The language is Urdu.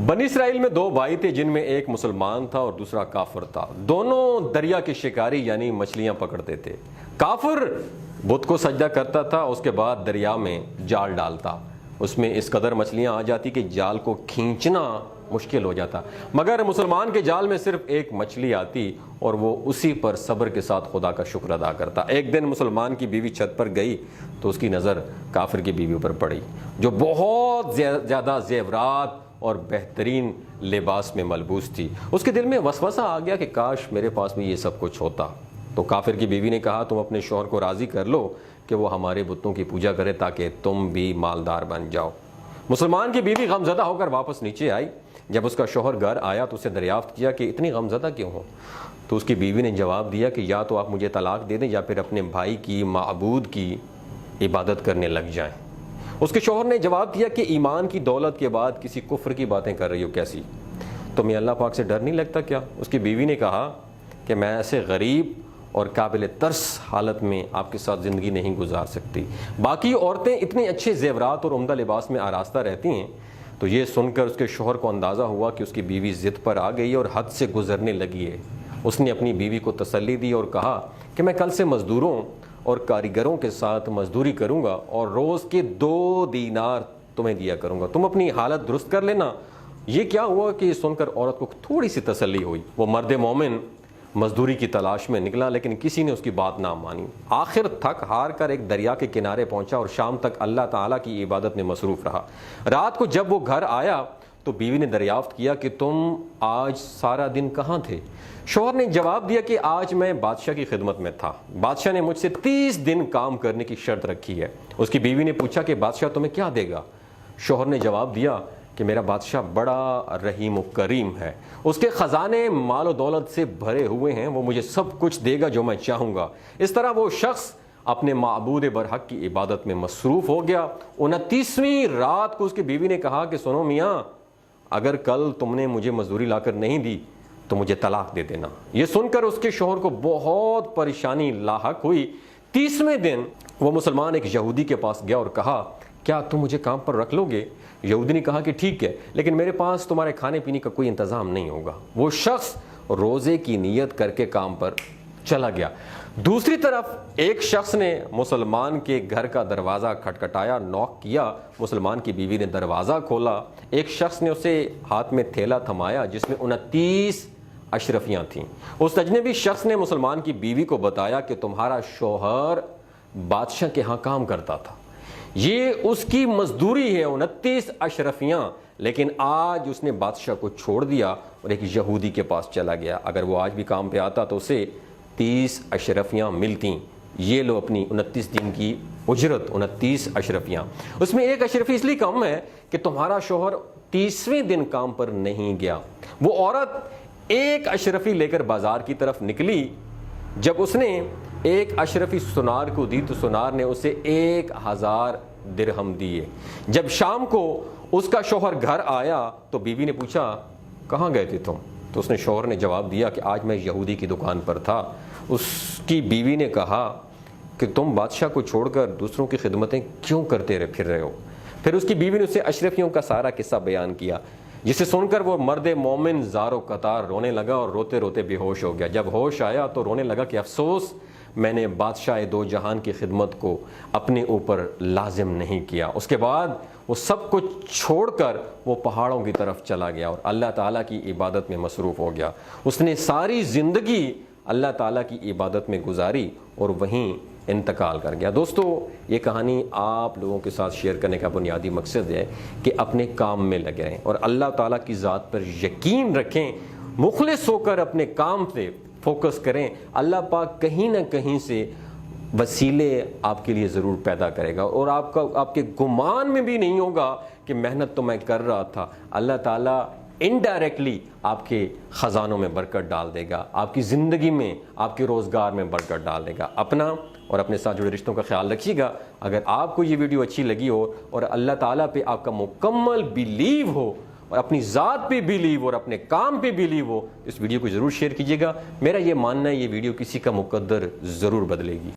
بنی اسرائیل میں دو بھائی تھے جن میں ایک مسلمان تھا اور دوسرا کافر تھا۔ دونوں دریا کے شکاری یعنی مچھلیاں پکڑتے تھے۔ کافر بت کو سجدہ کرتا تھا، اس کے بعد دریا میں جال ڈالتا، اس میں اس قدر مچھلیاں آ جاتی کہ جال کو کھینچنا مشکل ہو جاتا، مگر مسلمان کے جال میں صرف ایک مچھلی آتی اور وہ اسی پر صبر کے ساتھ خدا کا شکر ادا کرتا۔ ایک دن مسلمان کی بیوی چھت پر گئی تو اس کی نظر کافر کی بیوی پر پڑی جو بہت زیادہ زیورات اور بہترین لباس میں ملبوس تھی۔ اس کے دل میں وسوسہ آ گیا کہ کاش میرے پاس بھی یہ سب کچھ ہوتا۔ تو کافر کی بیوی نے کہا تم اپنے شوہر کو راضی کر لو کہ وہ ہمارے بتوں کی پوجا کرے تاکہ تم بھی مالدار بن جاؤ۔ مسلمان کی بیوی غمزدہ ہو کر واپس نیچے آئی۔ جب اس کا شوہر گھر آیا تو اسے دریافت کیا کہ اتنی غمزدہ کیوں ہو؟ تو اس کی بیوی نے جواب دیا کہ یا تو آپ مجھے طلاق دے دیں یا پھر اپنے بھائی کی معبود کی عبادت کرنے لگ جائیں۔ اس کے شوہر نے جواب دیا کہ ایمان کی دولت کے بعد کسی کفر کی باتیں کر رہی ہو کیسی؟ تمہیں اللہ پاک سے ڈر نہیں لگتا کیا؟ اس کی بیوی نے کہا کہ میں ایسے غریب اور قابل ترس حالت میں آپ کے ساتھ زندگی نہیں گزار سکتی۔ باقی عورتیں اتنے اچھے زیورات اور عمدہ لباس میں آراستہ رہتی ہیں۔ تو یہ سن کر اس کے شوہر کو اندازہ ہوا کہ اس کی بیوی ضد پر آ گئی اور حد سے گزرنے لگی ہے۔ اس نے اپنی بیوی کو تسلی دی اور کہا کہ میں کل سے مزدوروں اور کاریگروں کے ساتھ مزدوری کروں گا اور روز کے 2 دینار تمہیں دیا کروں گا، تم اپنی حالت درست کر لینا۔ یہ کیا ہوا کہ یہ سن کر عورت کو تھوڑی سی تسلی ہوئی۔ وہ مرد مومن مزدوری کی تلاش میں نکلا لیکن کسی نے اس کی بات نہ مانی۔ آخر تھک ہار کر ایک دریا کے کنارے پہنچا اور شام تک اللہ تعالیٰ کی عبادت میں مصروف رہا۔ رات کو جب وہ گھر آیا تو بیوی نے دریافت کیا کہ تم آج سارا دن کہاں تھے؟ شوہر نے جواب دیا کہ آج میں بادشاہ کی خدمت میں تھا، بادشاہ نے مجھ سے 30 دن کام کرنے کی شرط رکھی ہے۔ اس کی بیوی نے پوچھا کہ بادشاہ تمہیں کیا دے گا؟ شوہر نے جواب دیا کہ میرا بادشاہ بڑا رحیم و کریم ہے، اس کے خزانے مال و دولت سے بھرے ہوئے ہیں، وہ مجھے سب کچھ دے گا جو میں چاہوں گا۔ اس طرح وہ شخص اپنے معبود برحق کی عبادت میں مصروف ہو گیا۔ 29ویں رات کو اس کی بیوی نے کہا کہ سنو میاں، اگر کل تم نے مجھے مزدوری لا کر نہیں دی تو مجھے طلاق دے دینا۔ یہ سن کر اس کے شوہر کو بہت پریشانی لاحق ہوئی۔ 30ویں دن وہ مسلمان ایک یہودی کے پاس گیا اور کہا کیا تم مجھے کام پر رکھ لو گے؟ یہودی نے کہا کہ ٹھیک ہے، لیکن میرے پاس تمہارے کھانے پینے کا کوئی انتظام نہیں ہوگا۔ وہ شخص روزے کی نیت کر کے کام پر چلا گیا۔ دوسری طرف ایک شخص نے مسلمان کے گھر کا دروازہ کھٹکھٹایا، نوک کیا۔ مسلمان کی بیوی نے دروازہ کھولا۔ ایک شخص نے اسے ہاتھ میں تھیلا تھمایا جس میں 29 اشرفیاں تھیں۔ اس اجنبی شخص نے مسلمان کی بیوی کو بتایا کہ تمہارا شوہر بادشاہ کے ہاں کام کرتا تھا، یہ اس کی مزدوری ہے 29 اشرفیاں، لیکن آج اس نے بادشاہ کو چھوڑ دیا اور ایک یہودی کے پاس چلا گیا۔ اگر وہ آج بھی کام پہ آتا تو اسے 30 اشرفیاں ملتیں۔ یہ لو اپنی 29 دن کی اجرت، 29 اشرفیاں۔ اس میں ایک اشرفی اس لیے کم ہے کہ تمہارا شوہر 30ویں دن کام پر نہیں گیا۔ وہ عورت ایک اشرفی لے کر بازار کی طرف نکلی۔ جب اس نے ایک اشرفی سنار کو دی تو سنار نے اسے 1000 درہم دیے۔ جب شام کو اس کا شوہر گھر آیا تو بیوی نے پوچھا کہاں گئے تھے تم؟ تو اس نے شوہر نے جواب دیا کہ آج میں یہودی کی دکان پر تھا۔ اس کی بیوی نے کہا کہ تم بادشاہ کو چھوڑ کر دوسروں کی خدمتیں کیوں کرتے پھر رہے ہو؟ پھر اس کی بیوی نے اسے اشرفیوں کا سارا قصہ بیان کیا، جسے سن کر وہ مرد مومن زار و قطار رونے لگا اور روتے روتے بے ہوش ہو گیا۔ جب ہوش آیا تو رونے لگا کہ افسوس، میں نے بادشاہ دو جہان کی خدمت کو اپنے اوپر لازم نہیں کیا۔ اس کے بعد وہ سب کچھ چھوڑ کر وہ پہاڑوں کی طرف چلا گیا اور اللہ تعالیٰ کی عبادت میں مصروف ہو گیا۔ اس نے ساری زندگی اللہ تعالیٰ کی عبادت میں گزاری اور وہیں انتقال کر گیا۔ دوستو، یہ کہانی آپ لوگوں کے ساتھ شیئر کرنے کا بنیادی مقصد ہے کہ اپنے کام میں لگے رہیں اور اللہ تعالیٰ کی ذات پر یقین رکھیں، مخلص ہو کر اپنے کام سے فوکس کریں۔ اللہ پاک کہیں نہ کہیں سے وسیلے آپ کے لیے ضرور پیدا کرے گا اور آپ کے گمان میں بھی نہیں ہوگا کہ محنت تو میں کر رہا تھا، اللہ تعالیٰ انڈائریکٹلی آپ کے خزانوں میں برکت ڈال دے گا، آپ کی زندگی میں، آپ کے روزگار میں برکت ڈال دے گا۔ اپنا اور اپنے ساتھ جڑے رشتوں کا خیال رکھیے گا۔ اگر آپ کو یہ ویڈیو اچھی لگی ہو اور اللہ تعالیٰ پہ آپ کا مکمل بیلیو ہو اور اپنی ذات پہ بیلیو اور اپنے کام پہ بیلیو ہو، اس ویڈیو کو ضرور شیئر کیجیے گا۔ میرا یہ ماننا ہے یہ ویڈیو کسی کا مقدر ضرور بدلے گی۔